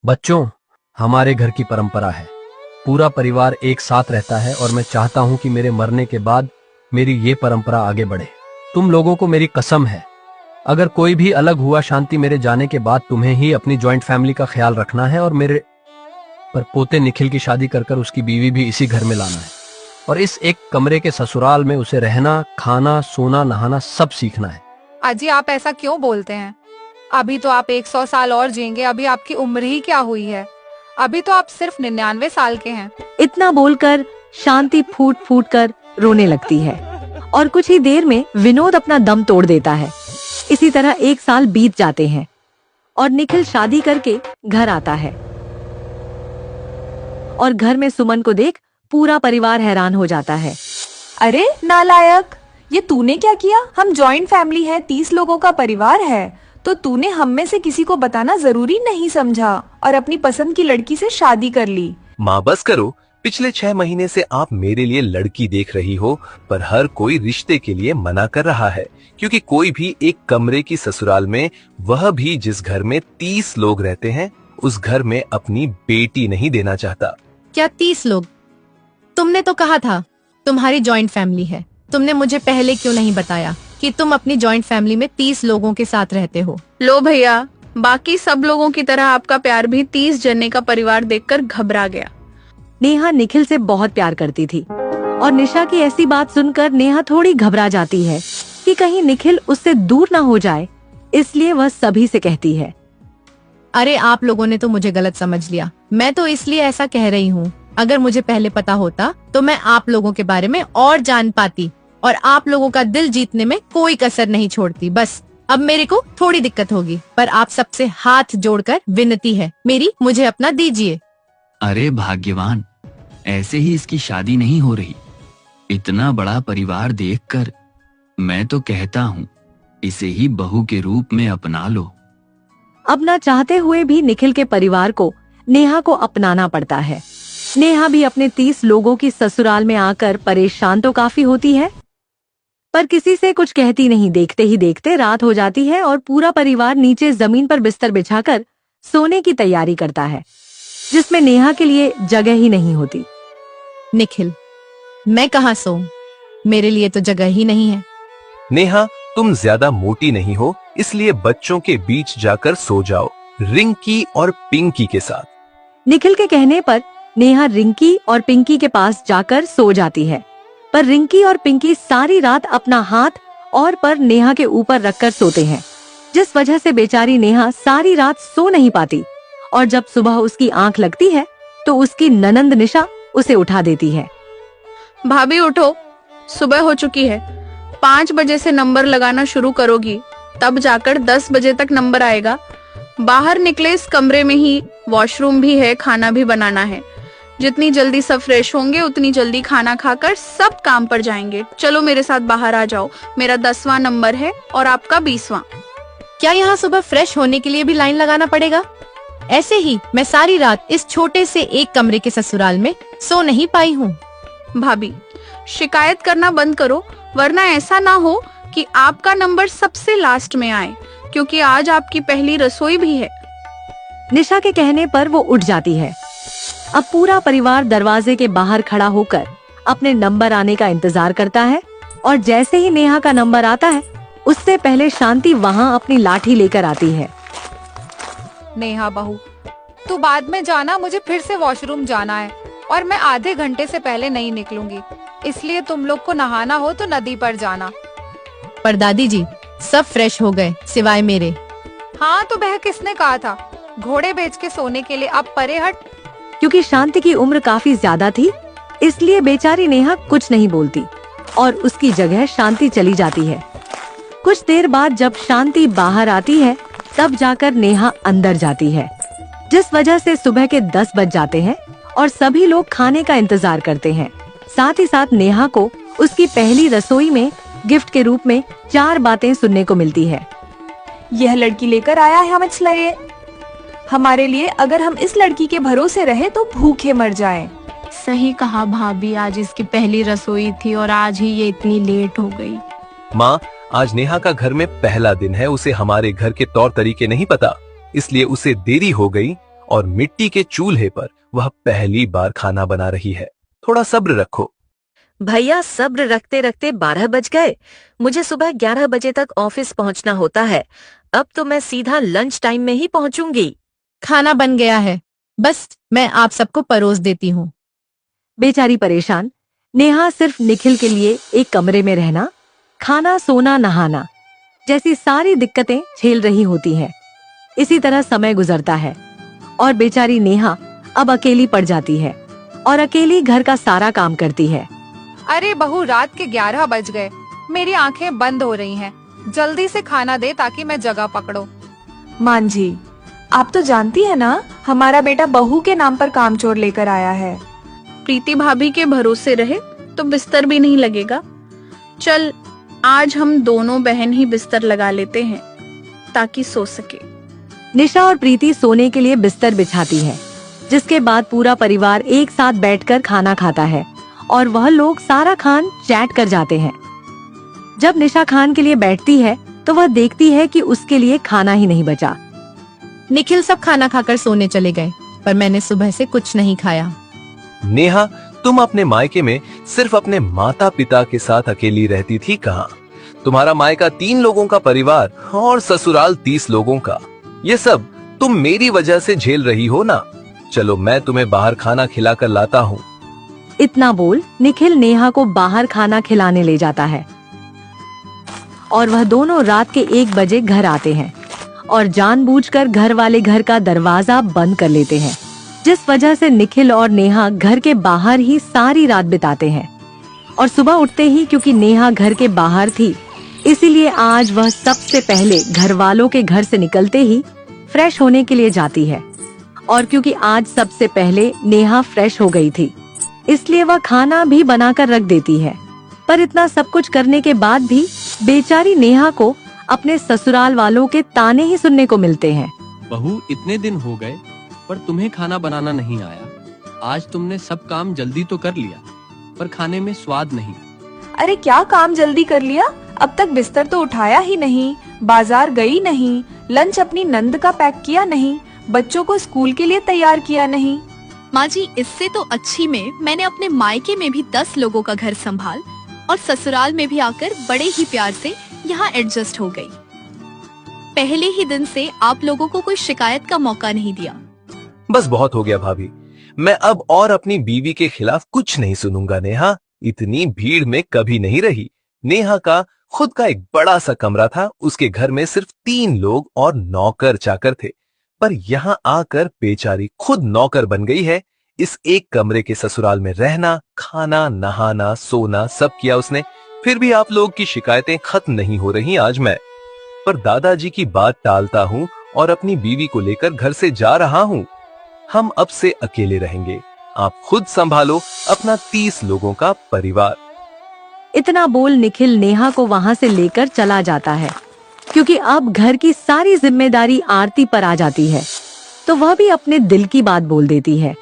बच्चों, हमारे घर की परंपरा है। पूरा परिवार एक साथ रहता है और मैं चाहता हूं कि मेरे मरने के बाद मेरी ये परंपरा आगे बढ़े। तुम लोगों को मेरी कसम है, अगर कोई भी अलग हुआ शांति, मेरे जाने के बाद तुम्हें ही अपनी जॉइंट फैमिली का ख्याल रखना है और मेरे पर पोते निखिल की शादी कर कर उसकी बीवी भी इसी घर में लाना है और इस एक कमरे के ससुराल में उसे रहना, खाना, सोना, नहाना सब सीखना है। अजी आप ऐसा क्यों बोलते हैं? अभी तो आप 100 साल और जिएंगे। अभी आपकी उम्र ही क्या हुई है? अभी तो आप सिर्फ 99 साल के हैं। इतना बोलकर शांति फूट फूट कर रोने लगती है और कुछ ही देर में विनोद अपना दम तोड़ देता है। इसी तरह 1 साल बीत जाते हैं और निखिल शादी करके घर आता है और घर में सुमन को देख पूरा परिवार हैरान हो जाता है। अरे नालायक, ये तूने क्या किया? हम जॉइंट फैमिली है, 30 लोगों का परिवार है, तो तूने हम में से किसी को बताना जरूरी नहीं समझा और अपनी पसंद की लड़की से शादी कर ली। माँ बस करो, पिछले 6 महीने से आप मेरे लिए लड़की देख रही हो, पर हर कोई रिश्ते के लिए मना कर रहा है क्योंकि कोई भी एक कमरे की ससुराल में, वह भी जिस घर में 30 लोग रहते हैं, उस घर में अपनी बेटी नहीं देना चाहता। क्या 30 लोग? तुमने तो कहा था तुम्हारी जॉइंट फैमिली है। तुमने मुझे पहले क्यों नहीं बताया कि तुम अपनी जॉइंट फैमिली में 30 लोगों के साथ रहते हो? लो भैया, बाकी सब लोगों की तरह आपका प्यार भी 30 जने का परिवार देखकर घबरा गया। नेहा निखिल से बहुत प्यार करती थी और निशा की ऐसी बात सुनकर नेहा थोड़ी घबरा जाती है कि कहीं निखिल उससे दूर ना हो जाए, इसलिए वह सभी से कहती है, अरे आप लोगों ने तो मुझे गलत समझ लिया। मैं तो इसलिए ऐसा कह रही हूँ। अगर मुझे पहले पता होता तो मैं आप लोगों के बारे में और जान पाती और आप लोगों का दिल जीतने में कोई कसर नहीं छोड़ती। बस अब मेरे को थोड़ी दिक्कत होगी, पर आप सबसे हाथ जोड़कर विनती है मेरी, मुझे अपना दीजिए। अरे भाग्यवान, ऐसे ही इसकी शादी नहीं हो रही। इतना बड़ा परिवार देखकर मैं तो कहता हूँ इसे ही बहू के रूप में अपना लो। अब ना चाहते हुए भी निखिल के परिवार को नेहा को अपनाना पड़ता है। नेहा भी अपने 30 लोगों की ससुराल में आकर परेशान तो काफी होती है, पर किसी से कुछ कहती नहीं। देखते ही देखते रात हो जाती है और पूरा परिवार नीचे जमीन पर बिस्तर बिछाकर सोने की तैयारी करता है, जिसमें नेहा के लिए जगह ही नहीं होती। निखिल, मैं कहाँ सोऊं? मेरे लिए तो जगह ही नहीं है। नेहा, तुम ज्यादा मोटी नहीं हो, इसलिए बच्चों के बीच जाकर सो जाओ, रिंकी और पिंकी के साथ। निखिल के कहने पर नेहा रिंकी और पिंकी के पास जाकर सो जाती है, पर रिंकी और पिंकी सारी रात अपना हाथ और पर नेहा के ऊपर रखकर सोते हैं, जिस वजह से बेचारी नेहा सारी रात सो नहीं पाती और जब सुबह उसकी आंख लगती है तो उसकी ननंद निशा उसे उठा देती है। भाभी उठो, सुबह हो चुकी है। 5 बजे से नंबर लगाना शुरू करोगी, तब जाकर 10 बजे तक नंबर आएगा। बाहर निकले इस कमरे में ही वॉशरूम भी है, खाना भी बनाना है। जितनी जल्दी सब फ्रेश होंगे उतनी जल्दी खाना खाकर सब काम पर जाएंगे। चलो मेरे साथ बाहर आ जाओ। मेरा 10वां नंबर है और आपका 20वां। क्या यहाँ सुबह फ्रेश होने के लिए भी लाइन लगाना पड़ेगा? ऐसे ही मैं सारी रात इस छोटे से एक कमरे के ससुराल में सो नहीं पाई हूँ। भाभी, शिकायत करना बंद करो, वरना ऐसा ना हो कि आपका नंबर सबसे लास्ट में आए, क्योंकि आज आपकी पहली रसोई भी है। निशा के कहने पर वो उठ जाती है। अब पूरा परिवार दरवाजे के बाहर खड़ा होकर अपने नंबर आने का इंतजार करता है और जैसे ही नेहा का नंबर आता है, उससे पहले शांति वहाँ अपनी लाठी लेकर आती है। नेहा बहू, तू बाद में जाना, मुझे फिर से वॉशरूम जाना है और मैं आधे घंटे से पहले नहीं निकलूंगी, इसलिए तुम लोग को नहाना हो तो नदी पर जाना। पर दादी जी, सब फ्रेश हो गए सिवाय मेरे। हाँ तो वह किसने कहा था घोड़े बेच के सोने के लिए? अब परे हट। क्योंकि शांति की उम्र काफी ज्यादा थी, इसलिए बेचारी नेहा कुछ नहीं बोलती और उसकी जगह शांति चली जाती है। कुछ देर बाद जब शांति बाहर आती है, तब जाकर नेहा अंदर जाती है, जिस वजह से सुबह के 10 बज जाते हैं और सभी लोग खाने का इंतजार करते हैं। साथ ही साथ नेहा को उसकी पहली रसोई में गिफ्ट के रूप में 4 बातें सुनने को मिलती है। यह लड़की लेकर आया है हमारे लिए, अगर हम इस लड़की के भरोसे रहे तो भूखे मर जाएं। सही कहा भाभी, आज इसकी पहली रसोई थी और आज ही ये इतनी लेट हो गई। माँ, आज नेहा का घर में पहला दिन है, उसे हमारे घर के तौर तरीके नहीं पता, इसलिए उसे देरी हो गई और मिट्टी के चूल्हे पर वह पहली बार खाना बना रही है। थोड़ा सब्र रखो। भैया सब्र रखते रखते 12 बज गए। मुझे सुबह 11 बजे तक ऑफिस पहुंचना होता है। अब तो मैं सीधा लंच टाइम में ही पहुंचूंगी। खाना बन गया है, बस मैं आप सबको परोस देती हूँ। बेचारी परेशान नेहा सिर्फ निखिल के लिए एक कमरे में रहना, खाना, सोना, नहाना जैसी सारी दिक्कतें झेल रही होती हैं। इसी तरह समय गुजरता है और बेचारी नेहा अब अकेली पड़ जाती है और अकेली घर का सारा काम करती है। अरे बहू, रात के 11 बज गए, मेरी आंखें बंद हो रही हैं। जल्दी से खाना दे ताकि मैं जगह पकड़ूं। मान जी, आप तो जानती है ना, हमारा बेटा बहू के नाम पर कामचोर लेकर आया है। प्रीति भाभी के भरोसे रहे तो बिस्तर भी नहीं लगेगा। चल आज हम दोनों बहन ही बिस्तर लगा लेते हैं ताकि सो सके। निशा और प्रीति सोने के लिए बिस्तर बिछाती है, जिसके बाद पूरा परिवार एक साथ बैठकर खाना खाता है और वह लोग सारा खान चैट कर जाते हैं। जब निशा खान के लिए बैठती है तो वह देखती है कि उसके लिए खाना ही नहीं बचा। निखिल सब खाना खाकर सोने चले गए, पर मैंने सुबह से कुछ नहीं खाया। नेहा, तुम अपने मायके में सिर्फ अपने माता पिता के साथ अकेली रहती थी कहाँ? तुम्हारा मायका 3 लोगों का परिवार और ससुराल 30 लोगों का। ये सब तुम मेरी वजह से झेल रही हो ना। चलो मैं तुम्हें बाहर खाना खिलाकर लाता हूँ। इतना बोल निखिल नेहा को बाहर खाना खिलाने ले जाता है और वह दोनों रात के 1 बजे घर आते हैं और जानबूझकर घर वाले घर का दरवाजा बंद कर लेते हैं, जिस वजह से निखिल और नेहा घर के बाहर ही सारी रात बिताते हैं। और सुबह उठते ही, क्योंकि नेहा घर के बाहर थी, इसीलिए आज वह सबसे पहले घर वालों के घर से निकलते ही फ्रेश होने के लिए जाती है। और क्योंकि आज सबसे पहले नेहा फ्रेश हो गई थी, इसलिए वह खाना भी बनाकर रख देती है। पर इतना सब कुछ करने के बाद भी बेचारी नेहा को अपने ससुराल वालों के ताने ही सुनने को मिलते हैं। बहू, इतने दिन हो गए पर तुम्हें खाना बनाना नहीं आया। आज तुमने सब काम जल्दी तो कर लिया, पर खाने में स्वाद नहीं। अरे क्या काम जल्दी कर लिया? अब तक बिस्तर तो उठाया ही नहीं, बाजार गई नहीं, लंच अपनी नंद का पैक किया नहीं, बच्चों को स्कूल के लिए तैयार किया नहीं। माँ जी, इससे तो अच्छी में मैंने अपने मायके में भी 10 लोगों का घर संभाल और ससुराल में भी आकर बड़े ही प्यार से यहाँ एडजस्ट हो गई। पहले ही दिन से आप लोगों को कोई शिकायत का मौका नहीं दिया। बस बहुत हो गया भाभी, मैं अब और अपनी बीवी के खिलाफ कुछ नहीं सुनूंगा। नेहा इतनी भीड़ में कभी नहीं रही। नेहा का खुद का एक बड़ा सा कमरा था, उसके घर में सिर्फ 3 लोग और नौकर चाकर थे, पर यहाँ आकर बेचारी खुद नौकर बन गई है। इस एक कमरे के ससुराल में रहना, खाना, नहाना, सोना सब किया उसने, फिर भी आप लोग की शिकायतें खत्म नहीं हो रही। आज मैं पर दादाजी की बात टालता हूँ और अपनी बीवी को लेकर घर से जा रहा हूँ। हम अब से अकेले रहेंगे, आप खुद संभालो अपना 30 लोगों का परिवार। इतना बोल निखिल नेहा को वहाँ से लेकर चला जाता है, क्योंकि अब घर की सारी जिम्मेदारी आरती पर आ जाती है, तो वह भी अपने दिल की बात बोल देती है।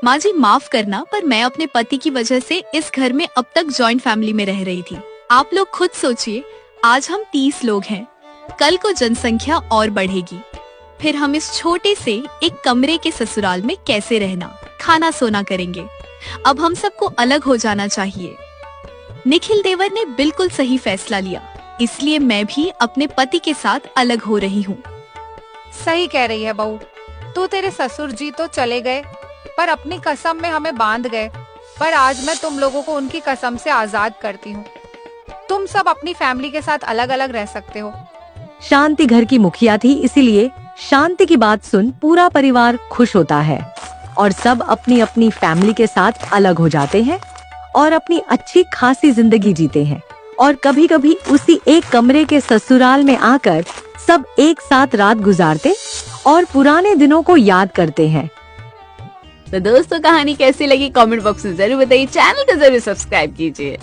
माँ जी माफ करना, पर मैं अपने पति की वजह से इस घर में अब तक जॉइंट फैमिली में रह रही थी। आप लोग खुद सोचिए, आज हम 30 लोग हैं, कल को जनसंख्या और बढ़ेगी, फिर हम इस छोटे से एक कमरे के ससुराल में कैसे रहना, खाना सोना करेंगे। अब हम सबको अलग हो जाना चाहिए। निखिल देवर ने बिल्कुल सही फैसला लिया, इसलिए मैं भी अपने पति के साथ अलग हो रही हूँ। सही कह रही है बहू, तू तेरे ससुर जी तो चले गए पर अपनी कसम में हमें बांध गए, पर आज मैं तुम लोगों को उनकी कसम से आजाद करती हूँ। तुम सब अपनी फैमिली के साथ अलग अलग रह सकते हो। शांति घर की मुखिया थी, इसीलिए शांति की बात सुन पूरा परिवार खुश होता है और सब अपनी अपनी फैमिली के साथ अलग हो जाते हैं और अपनी अच्छी खासी जिंदगी जीते हैं। और कभी कभी उसी एक कमरे के ससुराल में आकर सब एक साथ रात गुजारते और पुराने दिनों को याद करते हैं। तो दोस्तों, कहानी कैसी लगी कमेंट बॉक्स में जरूर बताइए, चैनल को जरूर सब्सक्राइब कीजिए।